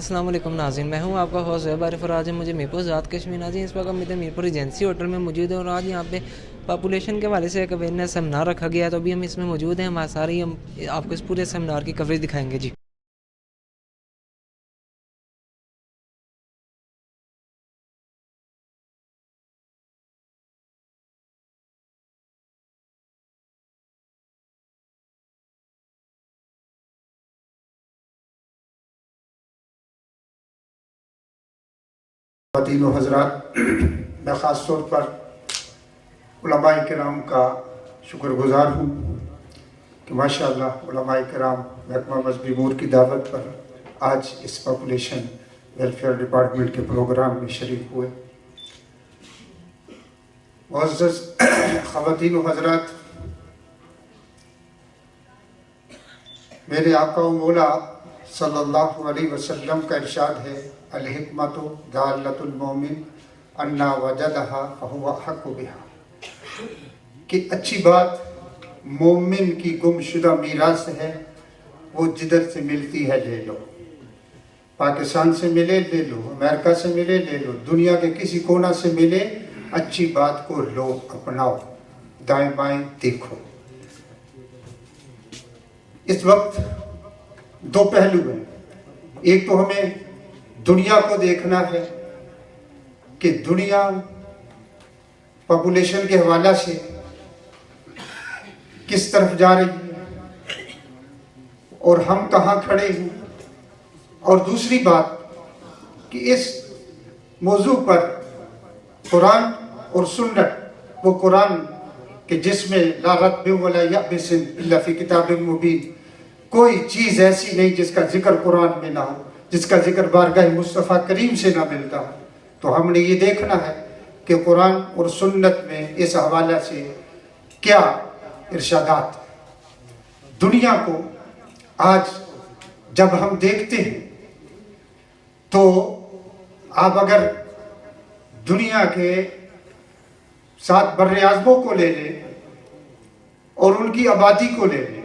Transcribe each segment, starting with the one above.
अस्सलाम वालेकुम नाज़रीन, मैं हूं आपका होस्ट ज़ुहैब आरिफ और आज मुझे मीरपुर ज़ात कश्मीर नाज़रीन इस वक्त हम मीरपुर एजेंसी होटल में मौजूद है और आज यहां पे पॉपुलेशन के हवाले से एक अवेयरनेस सेमिनार रखा गया है। तो अभी हम इसमें मौजूद हैं, हमारे सारी हम आपको इस पूरे सेमिनार की कवरेज दिखाएंगे जी। ख़वातीन व हज़रात, मैं ख़ास तौर पर उलमाए किराम का शुक्रगुज़ार हूँ कि माशाअल्लाह उलमाए किराम महकमा मज़हबी अमूर की दावत पर आज इस पॉपुलेशन वेलफेयर डिपार्टमेंट के प्रोग्राम में शरीक हुए। मुअज़्ज़ज़ ख़वातीन व हज़रात, मेरे आका व मौला सल्लल्लाहु अलैहि वसल्लम का इरशाद है, अल हिकमतु दालतुल मोमिन अन्ना वजदहा फहुवा हक़्क़ु बिहा, कि अच्छी बात मोमिन की गुमशुदा मीरास है, वो जिधर से मिलती है ले लो। पाकिस्तान से मिले ले लो, अमेरिका से मिले ले लो, दुनिया के किसी कोना से मिले, अच्छी बात को लो, अपनाओ, दाएं बाएं देखो। इस वक्त दो पहलू हैं। एक तो हमें दुनिया को देखना है कि दुनिया पॉपुलेशन के हवाले से किस तरफ जा रही है और हम कहाँ खड़े हैं। और दूसरी बात कि इस मौजू पर कुरान और सुन्नत, वो कुरान के जिसमें ला रत्ब वला यअबिसिन इल्ला फी किताबिन मुबीन, कोई चीज़ ऐसी नहीं जिसका जिक्र कुरान में ना हो, जिसका जिक्र बारगाह मुस्तफ़ा करीम से ना मिलता हो। तो हमने ये देखना है कि कुरान और सुन्नत में इस हवाले से क्या इरशादात। दुनिया को आज जब हम देखते हैं तो आप अगर दुनिया के 7 बर्रे आज़मों को ले लें और उनकी आबादी को ले लें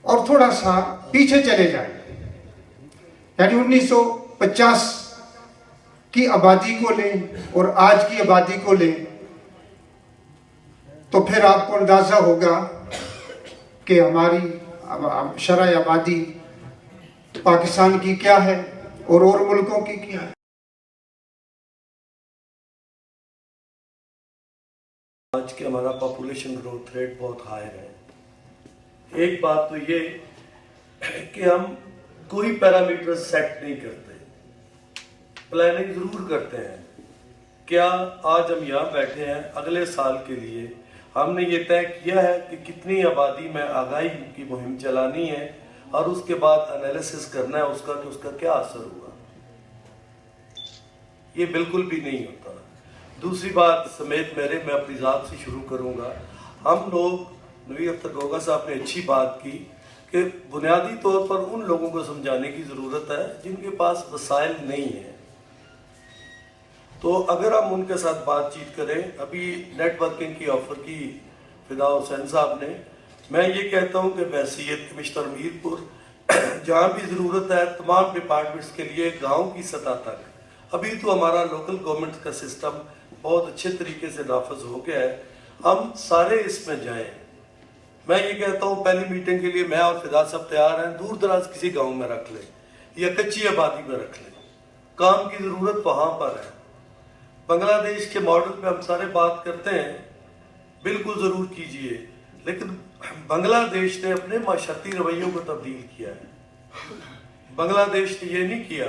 और थोड़ा सा पीछे चले जाएं, यानी 1950 की आबादी को लें और आज की आबादी को लें, तो फिर आपको अंदाज़ा होगा कि हमारी शरह आबादी पाकिस्तान की क्या है और मुल्कों की क्या है। आज के हमारा पॉपुलेशन ग्रोथ रेट बहुत हाई है। एक बात तो ये कि हम कोई पैरामीटर सेट नहीं करते, प्लानिंग जरूर करते हैं। क्या आज हम यहाँ बैठे हैं, अगले साल के लिए हमने ये तय किया है कि कितनी आबादी में आगाही की मुहिम चलानी है और उसके बाद एनालिसिस करना है उसका कि उसका क्या असर हुआ। ये बिल्कुल भी नहीं होता। दूसरी बात समेत मेरे, मैं अपनी ज़ात से शुरू करूँगा। हम लोग, नवी अख्तर गोगा साहब ने अच्छी बात की कि बुनियादी तौर पर उन लोगों को समझाने की ज़रूरत है जिनके पास वसाइल नहीं है। तो अगर हम उनके साथ बातचीत करें, अभी नेटवर्किंग की ऑफर की फिदा हुसैन साहब ने, मैं ये कहता हूँ कि बहसीयत कमिश्नर मीरपुर जहाँ भी ज़रूरत है तमाम डिपार्टमेंट्स के लिए गाँव की सतह तक, अभी तो हमारा लोकल गवर्नमेंट का सिस्टम बहुत अच्छे तरीके से नाफज हो गया है, हम सारे इसमें जाएं। मैं ये कहता हूँ पहली मीटिंग के लिए मैं और फिदा साहब तैयार हैं, दूर दराज किसी गांव में रख ले या कच्ची आबादी में रख ले, काम की ज़रूरत वहाँ पर है। बांग्लादेश के मॉडल पे हम सारे बात करते हैं, बिल्कुल ज़रूर कीजिए, लेकिन बांग्लादेश ने अपने माशरती रवैयों को तब्दील किया है। बांग्लादेश ने ये नहीं किया,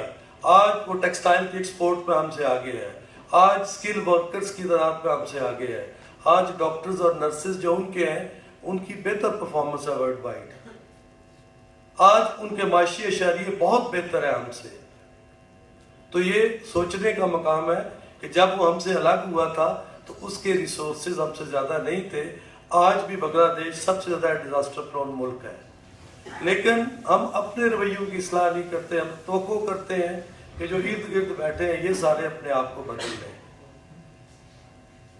आज वो टेक्सटाइल की एक्सपोर्ट में हमसे आगे है, आज स्किल वर्कर्स की तादाद में हमसे आगे है, आज डॉक्टर्स और नर्सेज जो उनके हैं उनकी बेहतर परफॉर्मेंस है वर्ल्ड वाइड, आज उनके माशी अशरिये बहुत बेहतर है हमसे। तो ये सोचने का मकाम है कि जब वो हमसे अलग हुआ था तो उसके रिसोर्सेज हमसे ज़्यादा नहीं थे। आज भी बांग्लादेश सबसे ज़्यादा डिजास्टर प्रोन मुल्क है, लेकिन हम अपने रवैयों की इस्लाह नहीं करते। हम तवक्को करते हैं कि जो इर्द गिर्द बैठे हैं ये सारे अपने आप को बदल लें।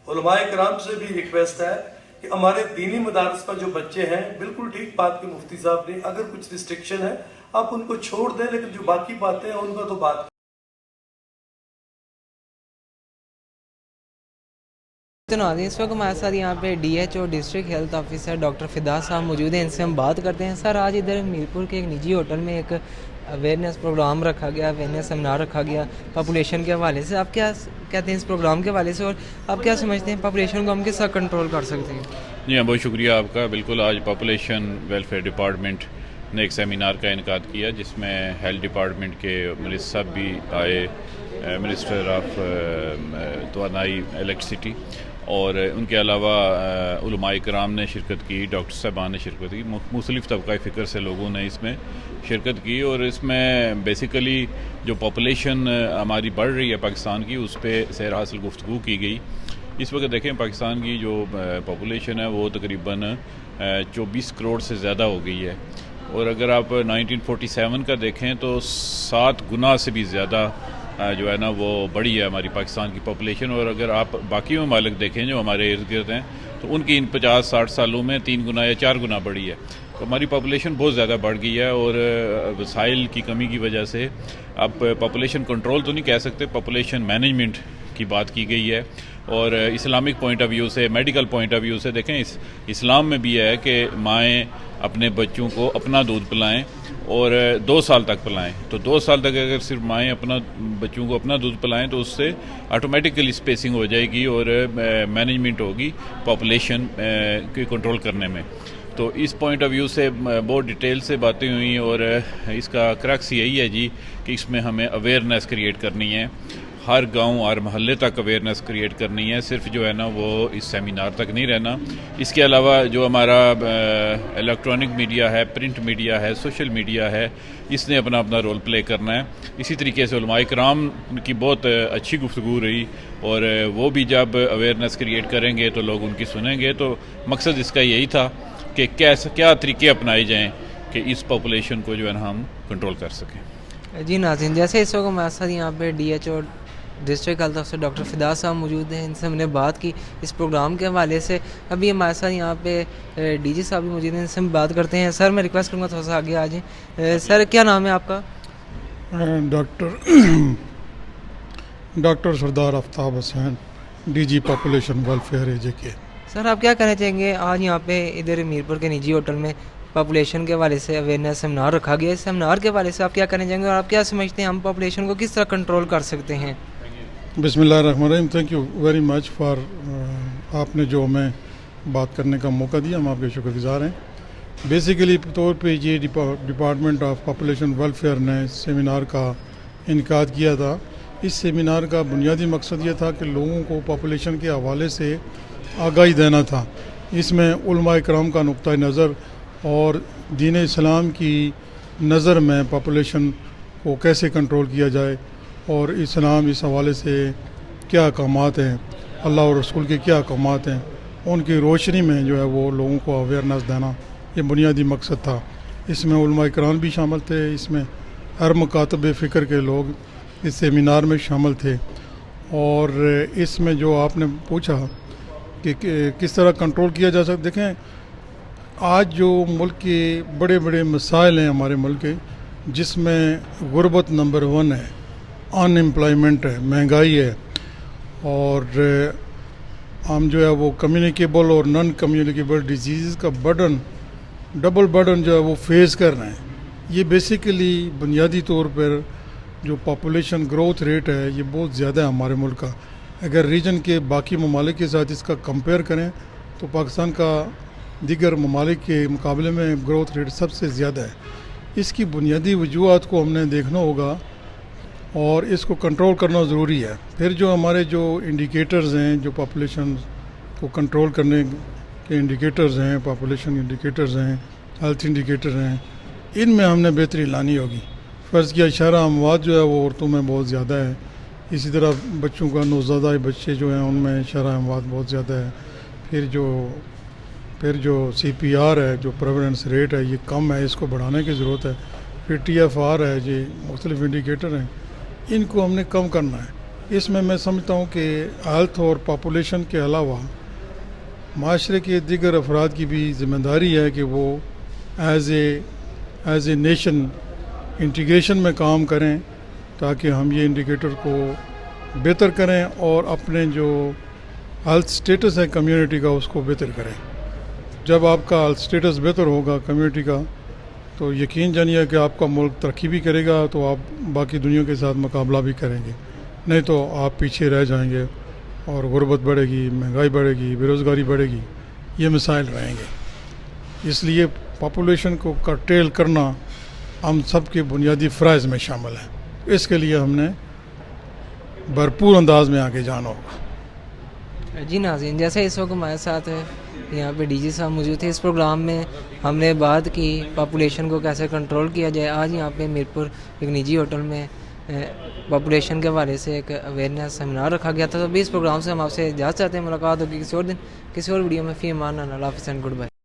उलमाए किराम से भी रिक्वेस्ट है कि हमारे दीनी मदारस में जो बच्चे हैं, बिल्कुल ठीक बात की मुफ्ती साहब ने, अगर कुछ रिस्ट्रिक्शन है आप उनको छोड़ दें, लेकिन जो बाकी बातें हैं उनका तो बात। तो नाज़रीन, इस वक्त हमारे साथ यहाँ पे DHO district health officer doctor फिदा साहब मौजूद हैं, इनसे हम बात करते हैं। सर, आज इधर मीरपुर के एक निजी होटल में एक अवेयरनेस प्रोग्राम रखा गया, अवेयरनेस सेमिनार रखा गया पॉपुलेशन के हवाले से। आप क्या कहते हैं इस प्रोग्राम के हवाले से, और आप क्या समझते हैं पॉपुलेशन को हम किस तरह कंट्रोल कर सकते हैं? जी हाँ, बहुत शुक्रिया आपका। बिल्कुल, आज पॉपुलेशन वेलफेयर डिपार्टमेंट ने एक सेमिनार का इनकाद किया जिसमें हेल्थ डिपार्टमेंट के मिनिस्टर साहब भी आए, मिनिस्टर ऑफ तवानाई इलेक्ट्रिसिटी, और उनके अलावा उलमाए कराम ने शिरकत की, डॉक्टर साहबान ने शिरकत की, मुख्तलिफ तबक़ाए फ़िक्र से लोगों ने इसमें शिरकत की। और इसमें बेसिकली जो पॉपुलेशन हमारी बढ़ रही है पाकिस्तान की, उस पर सैर हासिल गुफ्तगू की गई। इस वक्त देखें पाकिस्तान की जो पॉपुलेशन है वो तकरीबन 24 करोड़ से ज़्यादा हो गई है, और अगर आप 1947 का देखें तो 7 गुना से भी ज़्यादा जो है ना वो बड़ी है हमारी पाकिस्तान की पॉपुलेशन। और अगर आप बाकी ममालिक देखें जो हमारे इर्द गिर्द हैं तो उनकी इन 50-60 सालों में 3 गुना या 4 गुना बढ़ी है। तो हमारी पॉपुलेशन बहुत ज़्यादा बढ़ गई है, और वसाइल की कमी की वजह से अब पॉपुलेशन कंट्रोल तो नहीं कह सकते, पॉपुलेशन मैनेजमेंट की बात की गई है। और इस्लामिक पॉइंट ऑफ व्यू से, मेडिकल पॉइंट ऑफ व्यू से देखें, इस्लाम में भी है कि माएँ अपने बच्चों को अपना दूध पिलाएं और 2 साल तक पिलाएं। तो 2 साल तक अगर सिर्फ माएँ अपना बच्चों को अपना दूध पिलाएं तो उससे ऑटोमेटिकली स्पेसिंग हो जाएगी और मैनेजमेंट होगी पॉपुलेशन के कंट्रोल करने में। तो इस पॉइंट ऑफ व्यू से बहुत डिटेल से बातें हुई, और इसका क्रक्स यही है जी कि इसमें हमें अवेयरनेस क्रिएट करनी है, हर गांव और महल्ले तक अवेयरनेस क्रिएट करनी है, सिर्फ जो है ना वो इस सेमिनार तक नहीं रहना। इसके अलावा जो हमारा इलेक्ट्रॉनिक मीडिया है, प्रिंट मीडिया है, सोशल मीडिया है, इसने अपना अपना रोल प्ले करना है। इसी तरीके से उलमाए कराम की बहुत अच्छी गुफ्तगू रही, और वो भी जब अवेयरनेस क्रिएट करेंगे तो लोग उनकी सुनेंगे। तो मकसद इसका यही था कि क्या तरीके अपनाए जाएँ कि इस पॉपुलेशन को जो है ना हम कंट्रोल कर सकें। जी नाज़रीन, जैसे इस वक्त हमारे साथ यहाँ पे DHO district health officer doctor फिदा साहब मौजूद हैं, इनसे हमने बात की इस प्रोग्राम के हवाले से। अभी हमारे साथ यहाँ पे DG साहब भी मौजूद हैं, इनसे हम बात करते हैं। सर, मैं रिक्वेस्ट करूँगा थोड़ा सा आगे आ जाएँ। सर, क्या नाम है आपका? Doctor Sardar Aftab Hussain, DG population welfare AJK। Sir, आप क्या कहना चाहेंगे, आज यहाँ पे इधर मीरपुर के निजी होटल में पॉपुलेशन के हवाले से अवेयरनेस सेमिनार रखा गया, इस सेमिनार के हवाले से आप क्या कहना चाहेंगे, और आप क्या समझते हैं हम पॉपुलेशन को किस तरह कंट्रोल कर सकते हैं? बिस्मिल्लाहिर्रहमानिर्रहीम। Thank you very much for आपने जो हमें बात करने का मौका दिया, हम आपके शुक्रगुजार हैं। बेसिकली तौर पे ये डिपार्टमेंट ऑफ पॉपुलेशन वेलफेयर ने सेमिनार का इनकाद किया था। इस सेमिनार का बुनियादी मकसद ये था कि लोगों को पॉपुलेशन के हवाले से आगाही देना था। इसमें उलमाए कराम का नुक्ता नज़र और दीन इस्लाम की नज़र में पॉपुलेशन को कैसे कंट्रोल किया जाए, और इस्लाम इस हवाले से क्या अहकामात हैं, अल्लाह और रसूल के क्या अहकामात हैं, उनकी रोशनी में जो है वो लोगों को अवेयरनेस देना, ये बुनियादी मकसद था। इसमें उलमाए कराम भी शामिल थे, इसमें हर मकातब फ़िक्र के लोग इस सेमिनार में शामिल थे। और इसमें जो आपने पूछा कि किस तरह कंट्रोल किया जा सकता, देखें आज जो मुल्क के बड़े बड़े मसाइल हैं हमारे मुल्क के, जिसमें गुर्बत नंबर 1 है, अनएम्प्लॉयमेंट है, महंगाई है, और हम जो है वो कम्युनिकेबल और नॉन कम्युनिकेबल डिजीज़ का बर्डन, डबल बर्डन जो है वो फेस कर रहे हैं। ये बेसिकली बुनियादी तौर पर जो पॉपुलेशन ग्रोथ रेट है ये बहुत ज़्यादा है हमारे मुल्क का। अगर रीजन के बाकी ममालिक के साथ इसका कंपेयर करें तो पाकिस्तान का दीगर ममालिक के मुकाबले में ग्रोथ रेट सबसे ज़्यादा है। इसकी बुनियादी वजूहात को हमने देखना होगा और इसको कंट्रोल करना ज़रूरी है। फिर जो हमारे जो इंडिकेटर्स हैं, जो पॉपुलेशन को कंट्रोल करने के इंडिकेटर्स हैं, पॉपुलेशन इंडिकेटर्स हैं, हेल्थ इंडिकेटर हैं, इनमें हमने बेहतरी लानी होगी। फ़र्ज़ किया शरह अमवात जो है वो औरतों में बहुत ज़्यादा है, इसी तरह बच्चों का नौज़ादा बच्चे जो हैं उनमें शरह अमवात बहुत ज़्यादा है। फिर जो CPR है, जो प्रेवलेंस रेट है, ये कम है, इसको बढ़ाने की ज़रूरत है। फिर TFR है, ये मुख्तलिफ इंडिकेटर हैं, इनको हमने कम करना है। इसमें मैं समझता हूँ कि हेल्थ और पॉपुलेशन के अलावा माशरे के दीगर अफराद की भी ज़िम्मेदारी है कि वो एज़ ए नेशन इंटीग्रेशन में काम करें ताकि हम ये इंडिकेटर को बेहतर करें और अपने जो हेल्थ स्टेटस है कम्युनिटी का उसको बेहतर करें। जब आपका हेल्थ स्टेटस बेहतर होगा कम्युनिटी का तो यकीन जानिए कि आपका मुल्क तरक्की भी करेगा, तो आप बाकी दुनिया के साथ मुकाबला भी करेंगे, नहीं तो आप पीछे रह जाएंगे और गुर्बत बढ़ेगी, महंगाई बढ़ेगी, बेरोज़गारी बढ़ेगी, ये मसाइल रहेंगे। इसलिए पॉपुलेशन को कर्टेल करना हम सब के बुनियादी फ़राइज़ में शामिल है। इसके लिए हमने भरपूर अंदाज में आगे जाना होगा। जी नाज़रीन, जैसे इस वक्त हमारे साथ यहाँ पे डीजी साहब मौजूद थे। इस प्रोग्राम में हमने बात की पॉपुलेशन को कैसे कंट्रोल किया जाए। आज यहाँ पे मीरपुर एक निजी होटल में पॉपुलेशन के हवाले से एक अवेयरनेस सेमिनार रखा गया था। तो अभी इस प्रोग्राम से हम आपसे इजाज़त चाहते हैं। मुलाकात होगी किसी और दिन किसी और वीडियो में। फ़ी अमान अल्लाह, हाफ़िज़ एंड गुड बाय।